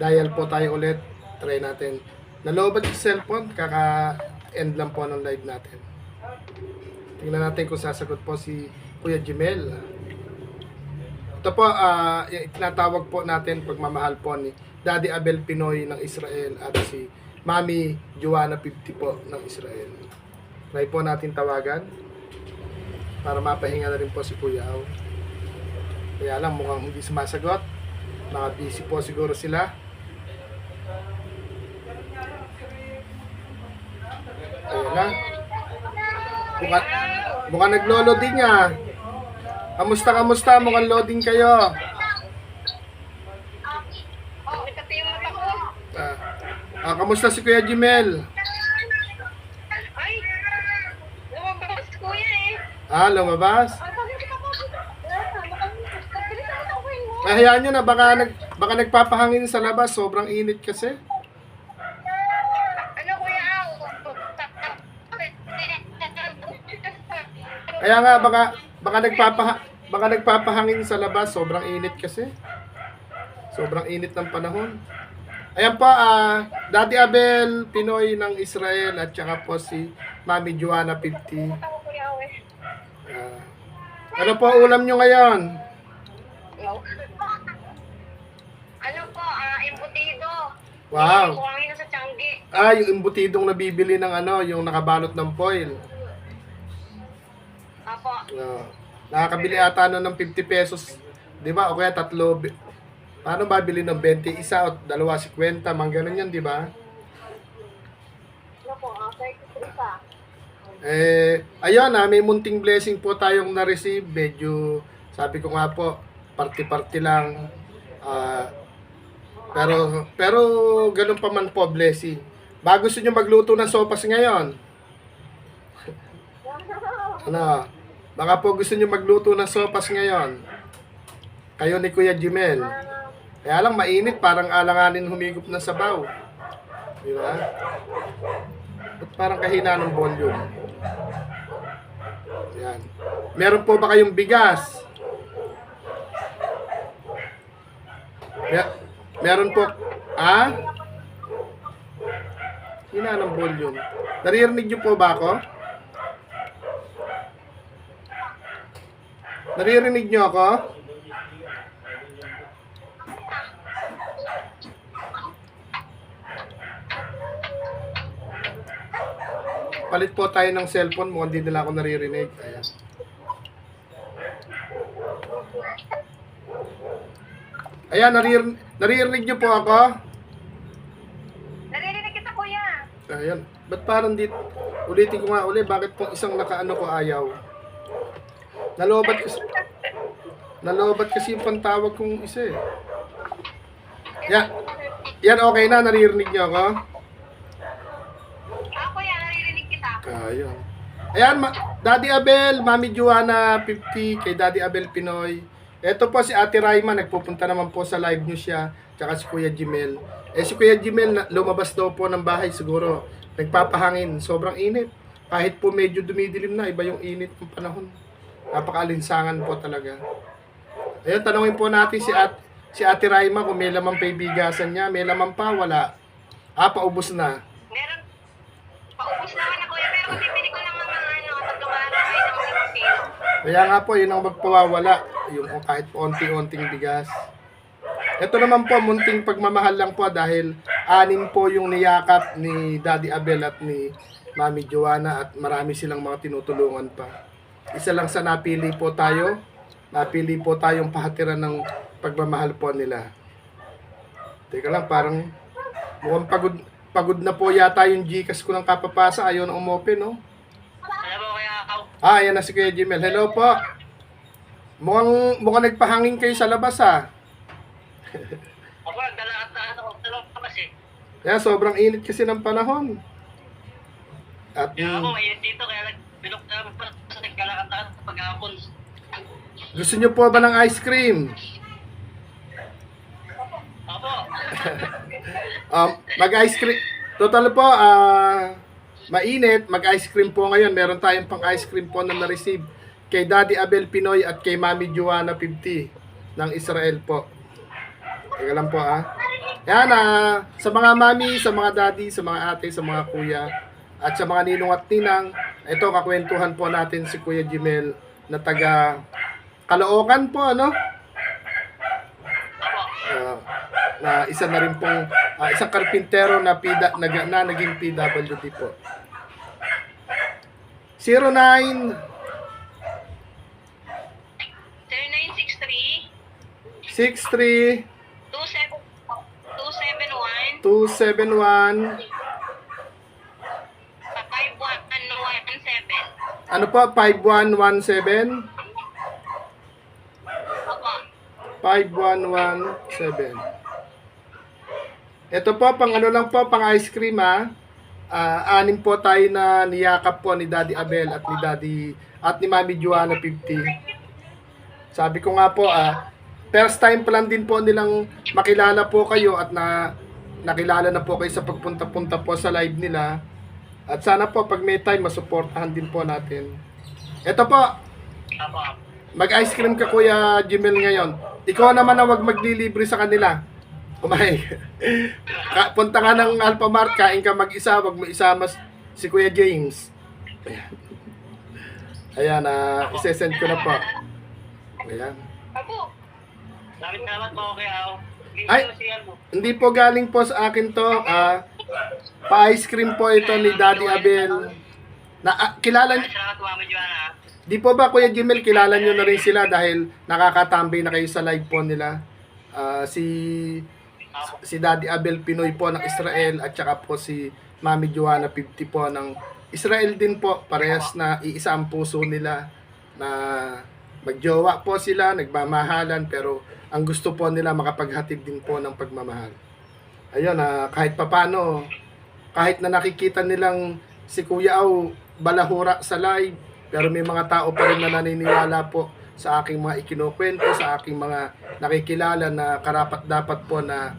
Dial po tayo ulit. Try natin. Nalobat yung cellphone. Kaka-end lang po ng live natin. Tingnan natin kung sasagot po si Kuya Jimel. Ito po, tinatawag po natin pagmamahal po ni Daddy Abel Pinoy ng Israel at si Mami Joanna 50 po ng Israel. Try po natin tawagan para mapahinga na rin po si Kuya Au. Kaya lang mukhang hindi sumasagot. Mga busy po siguro sila. Ayan na. Mukhang naglo-loading niya. Kamusta? Mukhang loading kayo. Kamusta si Kuya Jimel? Ay, lumabas kuya Lumabas? Hayaan nyo na, baka nagpapahangin sa labas. Sobrang init kasi. Ano kuya? Kaya nga, baka nagpapahangin sa labas. Sobrang init kasi. Sobrang init ng panahon. Ayan po, Daddy Abel Pinoy ng Israel at saka po si Mami Joanna 50. Ano po ulam nyo ngayon? Ano po, embutido. Wow. Kuhangin na sa Changi. Yung embutidong nabibili ng yung nakabalot ng foil. Apo. Nakakabili ata ng 50 pesos. Di ba? O kaya tatlo. Paano babili ng 20? Isa o dalawa 50? Mga ganun yan, di ba? Ano po, 33 pa. Ayun may munting blessing po tayong na-receive. Medyo, sabi ko nga po, party-party lang. Pero ganun pa man po, blessing. Ba gusto nyo magluto ng sopas ngayon? Baka po gusto nyo magluto ng sopas ngayon. Kayo ni Kuya Jimel. Kaya lang mainit, parang alanganin humigop ng sabaw. Di ba? Ba't parang kahina ng volume? Yan. Meron po ba kayong bigas? Meron po. Hina ng volume. Naririnig niyo po ba ako? Naririnig niyo ako? Palit po tayo ng cellphone. Mukhang di nila ako naririnig. Ayan. Ayan, naririnig niyo po ako? Naririnig kita kuya. Ayan. Ba't parang di... Ulitin ko nga uli. Bakit po isang nakaano ko ayaw? Nalobat kasi yung pantawag kong isa eh. Yan okay na. Naririnig niyo ako? Kuya, naririnig kita. Ayan. Ayan, Daddy Abel, Mami Joanna 50, kay Daddy Abel Pinoy. Ito po si Ate Raima, nagpupunta naman po sa live news siya, tsaka si Kuya Jimel. Si Kuya Jimel, lumabas daw po ng bahay siguro. Nagpapahangin, sobrang init. Kahit po medyo dumidilim na, iba yung init ng panahon. Napakaalinsangan po talaga. Ayun, tanungin po natin si Ate Raima kung may lamang pa ibigasan niya. May lamang pa, wala. Paubos na. Meron. Paubos naman na kuya, pero bibili ko lang naman tatlong araw ay ng embutido. Kaya nga po, yun ang magpawawala. Yung kahit onti-onting bigas. Ito naman po, munting pagmamahal lang po dahil 6 po yung niyakap ni Daddy Abel at ni Mami Joanna at marami silang mga tinutulungan pa. Isa lang sa napili po tayo. Napili po tayong pahatiran ng pagmamahal po nila. Teka lang, parang mukhang pagod na po yata yung Gcash ko ng kapapasa. Ayaw na umopen, no? Alam mo kaya ako. Ayan na si Kuya Jimel. Hello po. Mukhang nagpahangin kayo sa labas, Ako, nagdala ka kasi. Kaya sobrang init kasi ng panahon. At Kaya ako, mainit dito, kaya binok namin para sa nagkalakataan sa paghapon. gusto nyo po ba ng ice cream? Opo. Mag-ice cream. Total po, mainit. Mag-ice cream po ngayon. Meron tayong pang ice cream po na na-receive kay Daddy Abel Pinoy at kay Mami Joanna 50 ng Israel po. Teka lang po Yan, sa mga mami, sa mga daddy, sa mga ate, sa mga kuya, at sa mga ninong at ninang, ito, kakwentuhan po natin si Kuya Jimel na taga Caloocan po, ano? Opo. Na isa na rin pong, isang karpintero na naging PWD po. 09 0963 63 271 271 5117. ano po, 5117 Opo. 5117. Ito po, pang ano lang po, pang ice cream ha. Anim po tayo na niyakap po ni Daddy Abel at ni Daddy at ni Mami Joanna 50. Sabi ko nga po, first time pa lang din po nilang makilala po kayo at nakilala na po kayo sa pagpunta-punta po sa live nila. At sana po pag may time, masuportahan din po natin. Ito po, Opo. mag-ice cream ka Kuya Jimel ngayon. Ikaw naman na wag maglilibre sa kanila. Kumain. Punta ka ng Alphamart, kain ka mag-isa, wag mo isama si Kuya James. Ayan, isesend ko na po. Ayan. Opo. Salamat naman po kay Ao. Ay, hindi po galing po sa akin to. Pa-ice cream po ito ni Daddy Abel. Kilala niyo, Salamat Mami Joanna. di po ba Kuya Jimel, kilala nyo na rin sila dahil nakakatambay na kayo sa live po nila. Si Daddy Abel Pinoy po ng Israel at saka po si Mami Joanna 50 po ng Israel din po. Parehas na iisa ang puso nila na magjowa po sila, nagmamahalan, pero ang gusto po nila makapaghatid din po ng pagmamahal. Ayun, kahit papano, kahit na nakikita nilang si Kuya Au balahura sa live, pero may mga tao pa rin na naniniwala po sa aking mga ikinukwento, sa aking mga nakikilala na karapat dapat po na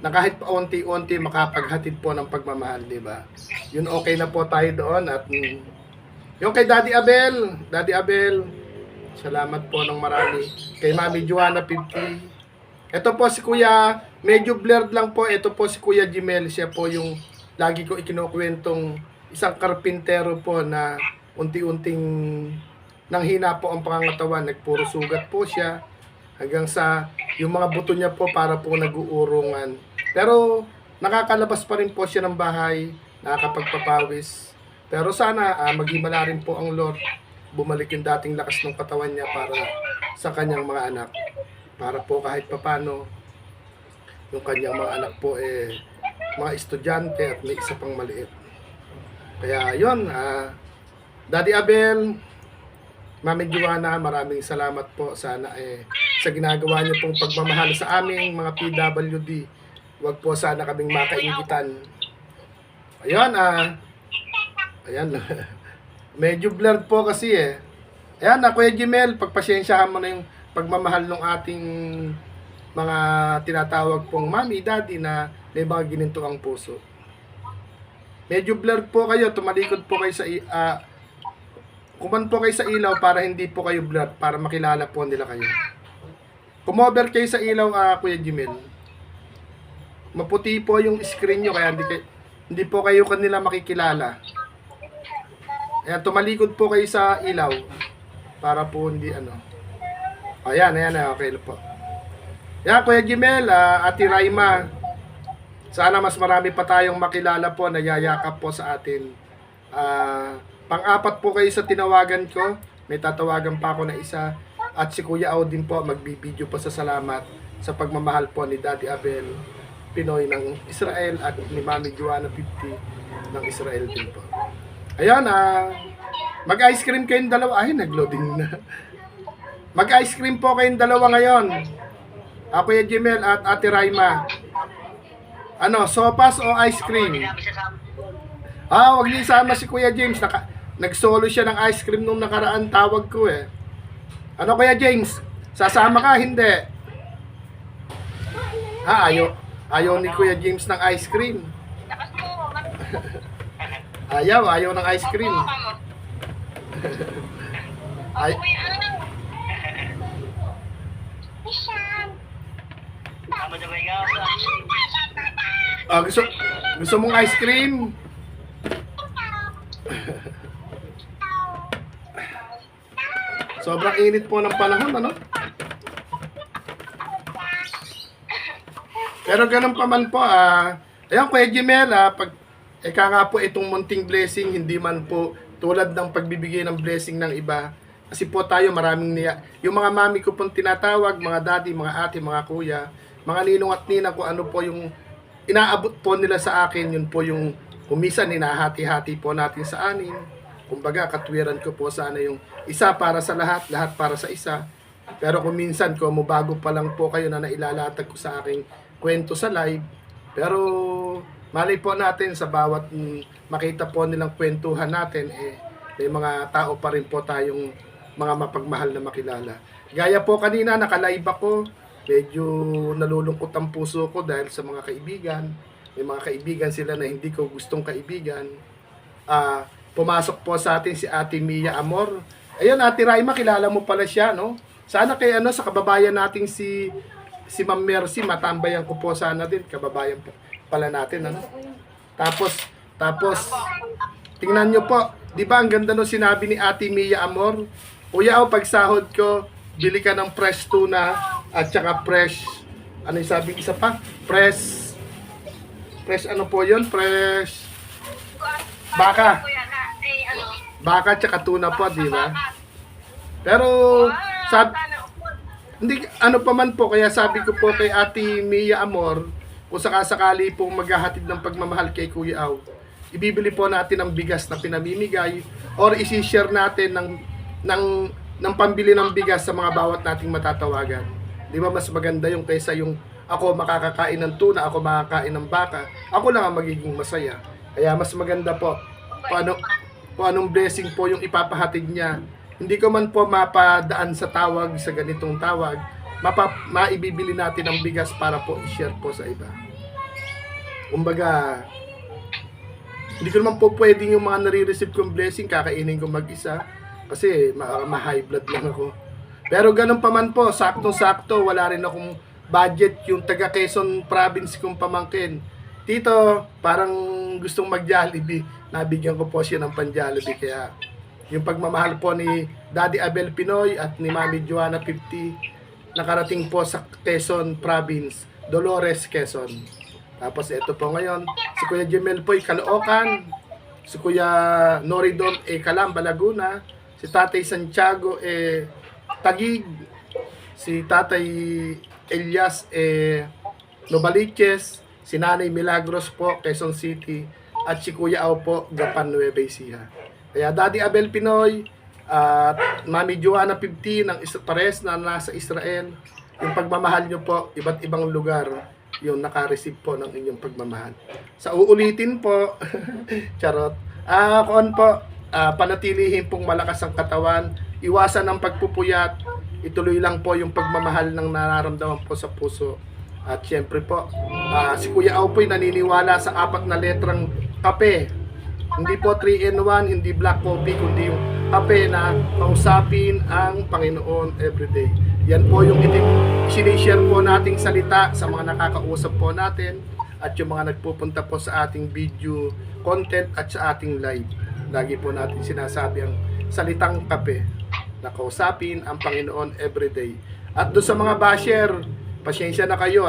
kahit pa unti-unti makapaghatid po ng pagmamahal, di ba? Yun, okay na po tayo doon. At yung kay Daddy Abel, salamat po ng marami. Kay Mami Joanna 50. Ito po si Kuya, medyo blurred lang po. Ito po si Kuya Jimel. Siya po yung lagi ko ikinukwentong isang karpintero po na unti-unting nanghina po ang pangangatawan. Nagpuro sugat po siya. Hanggang sa yung mga buto niya po para po nag-uurungan. Pero nakakalabas pa rin po siya ng bahay. Nakakapagpapawis. Pero sana maghimala rin po ang Lord. Bumalik yung dating lakas ng katawan niya para sa kanyang mga anak. Para po kahit papano yung kanyang mga anak po mga estudyante at may isa pang maliit. Kaya yun, Daddy Abel, Mami Joanna, maraming salamat po. Sana sa ginagawa niyo pong pagmamahal sa aming mga PWD, wag po sana kaming makaingitan. Ayun, ayan. Medyo blurred po kasi Ayan, Kuya Jimel, pagpasensyahan mo na yung pagmamahal ng ating mga tinatawag pong mami, daddy na may mga gininto ang puso. Medyo blurred po kayo, tumalikod po kayo sa kuman po kayo sa ilaw para hindi po kayo blurred, para makilala po nila kayo. Kumover kayo sa ilaw, Kuya Jimel. Maputi po yung screen nyo, kaya hindi po kayo kanila makikilala. Ayan, tumalikod po kayo sa ilaw para po hindi Ayan, okay po. Ayan, Kuya Jimel, Ate Raima, sana mas marami pa tayong makilala po na yayakap po sa atin. Pang-apat po kayo sa tinawagan ko. May tatawagan pa ako na isa. At si Kuya Au din po, magbibideo po sa salamat sa pagmamahal po ni Daddy Abel Pinoy ng Israel at ni Mami Joanna 50 ng Israel din po. Ayan, mag-ice cream kayong dalawa. Ay, nag-loading na. Mag-ice cream po kayong dalawa ngayon. Kuya Jimel at Ate Raima. Sopas o ice cream? Wag niyo isama si Kuya James. Nag-solo siya ng ice cream nung nakaraan tawag ko Kuya James? Sasama ka? Hindi. Ayaw ni Kuya James ng ice cream. Ayaw ng ice cream. Gusto mong ice cream? Sobrang init po ng panahon, ano? Pero ganun pa man po, ayan, Kuya Jimel, pag, eka nga po itong munting blessing, hindi man po tulad ng pagbibigay ng blessing ng iba. Kasi po tayo maraming niya, yung mga mami ko pong tinatawag, mga daddy, mga ate, mga kuya, mga ninong at nina, kung ano po yung inaabot po nila sa akin, yun po yung kumisan, hinahati-hati po natin sa anin. Kumbaga, katwiran ko po sana yung isa para sa lahat, lahat para sa isa. Pero kung minsan, kung bago pa lang po kayo na nailalatag ko sa aking kwento sa live, pero malay po natin sa bawat makita po nilang kwentuhan natin, may mga tao pa rin po tayong mga mapagmahal na makilala. Gaya po kanina, naka-live ako, medyo nalulungkot ang puso ko dahil sa mga kaibigan. May mga kaibigan sila na hindi ko gustong kaibigan. Pumasok po sa atin si Ate Mia Amor. Ayun, Ate Raima, kilala mo pala siya, no? Sana kay sa kababayan nating si Ma'am Mercy, matambayan ko po sana din, kababayan pala natin, ano? Tapos, tingnan nyo po, di ba ang ganda nung sinabi ni Ate Mia Amor? Kuya, pag sahod ko, bili ka ng fresh tuna at saka fresh, ano yung sabi isa pa? Fresh ano po yun? Fresh baka. Baka tsaka tuna po, di ba? Pero, hindi, ano pa man po, kaya sabi ko po kay Ate Mia Amor, kung sakasakali pong maghahatid ng pagmamahal kay Kuya Aw, ibibili po natin ang bigas na pinamimigay or isi-share natin ng pambili ng bigas sa mga bawat nating matatawagan. Di ba mas maganda yung kaysa yung ako makakakain ng tuna, ako makakain ng baka, ako lang ang magiging masaya. Kaya mas maganda po kung anong blessing po yung ipapahatid niya. Hindi ko man po mapadaan sa tawag, sa ganitong tawag, maibibili natin ang bigas para po i-share po sa iba. Kumbaga, hindi ko naman po pwedeng yung mga nare-receive kong blessing, kakainin ko mag-isa. Kasi ma-high blood lang ako. Pero ganun pa man po, saktong-sakto, wala rin akong budget. Yung taga Quezon province kong pamangkin, Tito, parang gustong mag-Jollibee. Nabigyan ko po siya ng pan-Jollibee. Kaya yung pagmamahal po ni Daddy Abel Pinoy at ni Mami Joanna 50 nakarating po sa Quezon province, Dolores, Quezon. Tapos ito po ngayon, si Kuya Jimel po Caloocan, si Kuya Noridon Calamba, Laguna, si Tatay Santiago Taguig, si Tatay Elias Novaliches, si Nanay Milagros po, Quezon City, at si Kuya Aw po, Gapan, Nueva Ecija. Kaya Daddy Abel Pinoy at Mami Joanna 50 ng pares na nasa Israel, yung pagmamahal nyo po, iba't ibang lugar, yung naka-receive po ng inyong pagmamahal. Sa uulitin po, charot, kuan po, panatilihin pong malakas ang katawan, iwasan ang pagpupuyat, ituloy lang po yung pagmamahal ng nararamdaman po sa puso. At syempre po, si Kuya Aw po'y naniniwala sa 4 na letrang kape. Hindi po 3-in-1, hindi black coffee, kundi yung kape na kausapin ang Panginoon everyday. Yan po yung sinishare po nating salita sa mga nakakausap po natin at yung mga nagpupunta po sa ating video content at sa ating live. Lagi po natin sinasabi ang salitang kape na kausapin ang Panginoon everyday. At doon sa mga basher, pasyensya na kayo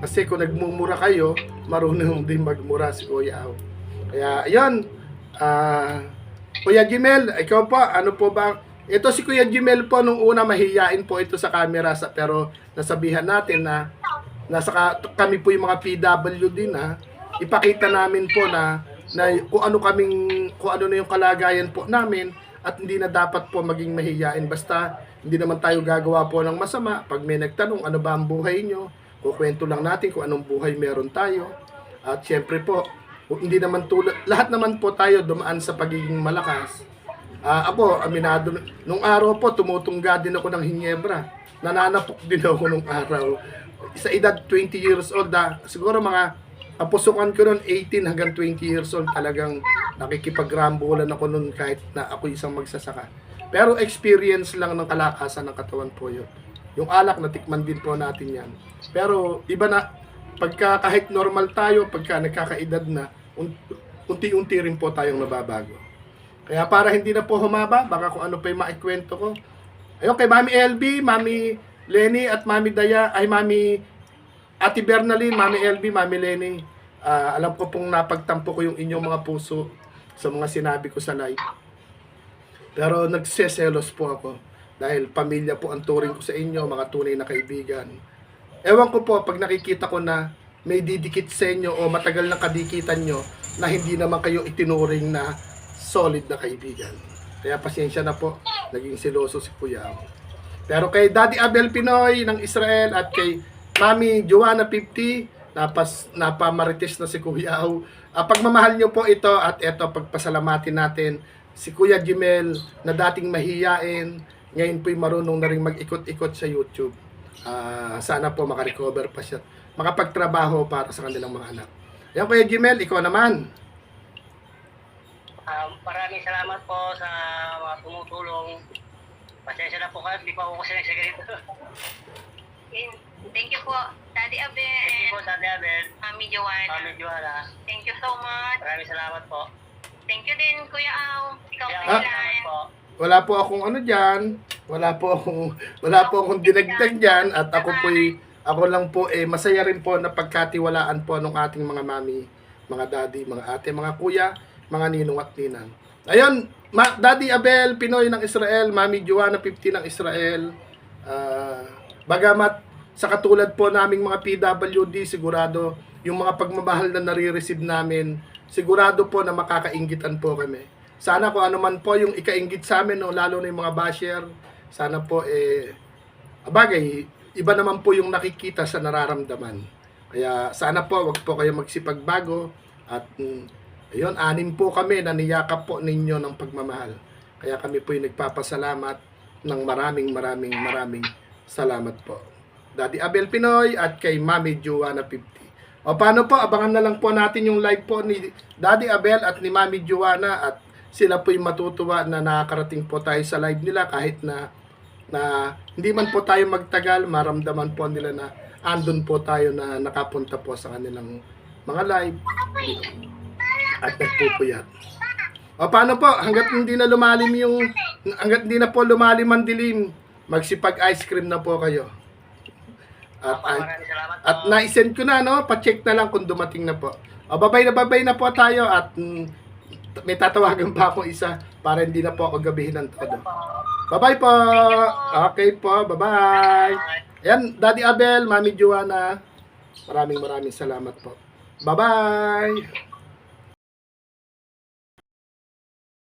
kasi kung nagmumura kayo, marunong din magmura si Kuya Aw. Kaya ayun, Kuya Jimel, ikaw po, ano po ba? Ito si Kuya Jimel po, nung una mahihiyain po ito sa camera, pero nasabihan natin na kami po yung mga PW din ipakita namin po na kung ano na yung kalagayan po namin at hindi na dapat po maging mahihiyain. Basta hindi naman tayo gagawa po ng masama. Pag may nagtanong, ano ba ang buhay nyo? Kukwento lang natin kung anong buhay meron tayo. At syempre po, hindi naman lahat naman po tayo dumaan sa pagiging malakas. Ako, aminado, nung araw po, tumutungga din ako ng Hinebra. Nananapok din ako nung araw. Sa edad 20 years old, siguro mga kapusukan ko noon 18 hanggang 20 years old, talagang nakikipagrambulan ako noon kahit na ako isang magsasaka. Pero experience lang ng kalakasan ng katawan po yun. Yung alak, natikman din po natin yan. Pero iba na, pagka kahit normal tayo, pagka nagkakaedad na, unti-unti rin po tayong nababago. Kaya para hindi na po humaba, baka kung ano pa yung maikwento ko. Ayun, kay Mami LB, Mami Lenny at Mami Daya, ay Mami Ate Bernalyn, Mami LB, Mami Lenny. Alam ko pong napagtampo ko yung inyong mga puso sa mga sinabi ko sa live. Pero nagseselos po ako dahil pamilya po ang turing ko sa inyo, mga tunay na kaibigan. Ewan ko po, pag nakikita ko na may didikit sa inyo o matagal na kadikitan nyo na hindi naman kayo itinuring na solid na kaibigan. Kaya pasensya na po, naging siloso si Kuya. Pero kay Daddy Abel Pinoy ng Israel at kay Mami Joanna 50, napamarites na si Kuya. Pagmamahal nyo po ito at ito, pagpasalamatin natin si Kuya Jimel na dating mahiyain, ngayon po'y marunong na rin mag-ikot-ikot sa YouTube. Sana po makarecover pa siya, makapagtrabaho para sa kanilang mga anak. Yan Kuya Jimel, ikaw naman. Maraming salamat po sa mga tumutulong. Pasensya na po kayo, hindi pa ako kasi nagsagalito. Thank you po, Daddy Abel. Thank you po sa Abel, Mami Joanna. Mami Joanna. Thank you so much. Maraming salamat po. Thank you din, Kuya Au. Ikaw Kaya kailan. salamat po. Wala po akong ano diyan, wala po akong dinagdag diyan at ako lang po masaya rin po na pagkatiwalaan po ng ating mga mami, mga daddy, mga ate, mga kuya, mga ninong at ninang. Ayun, Daddy Abel Pinoy ng Israel, Mami Joanna 50 ng Israel. Bagamat sa katulad po naming mga PWD, sigurado yung mga pagmamahal na nare-receive namin, sigurado po na makakainggitan po kami. Sana kung ano man po yung ikainggit sa amin, no, lalo na yung mga basher, sana po bagay, iba naman po yung nakikita sa nararamdaman. Kaya sana po wag po kayo magsipagbago at ayun, 6 po kami na niyakap po ninyo ng pagmamahal. Kaya kami po yung nagpapasalamat ng maraming salamat po. Daddy Abel Pinoy at kay Mami Joanna 50. O paano po, abangan na lang po natin yung live po ni Daddy Abel at ni Mami Joanna at sila po yung matutuwa na nakakarating po tayo sa live nila kahit na hindi man po tayo magtagal, maramdaman po nila na andun po tayo na nakapunta po sa kanilang mga live at nagpupuyat. O paano po, hanggat hindi na po lumalim ang dilim, magsipag ice cream na po kayo. Maraming salamat po. At na-send ko na, no? Pa-check na lang kung dumating na po. O, babay na po tayo at may tatawagan pa akong isa para hindi na po ako gabihin ng todo. Bye-bye po. Okay po, bye-bye. Ayan, Daddy Abel, Mami Joanna, maraming salamat po. Bye-bye.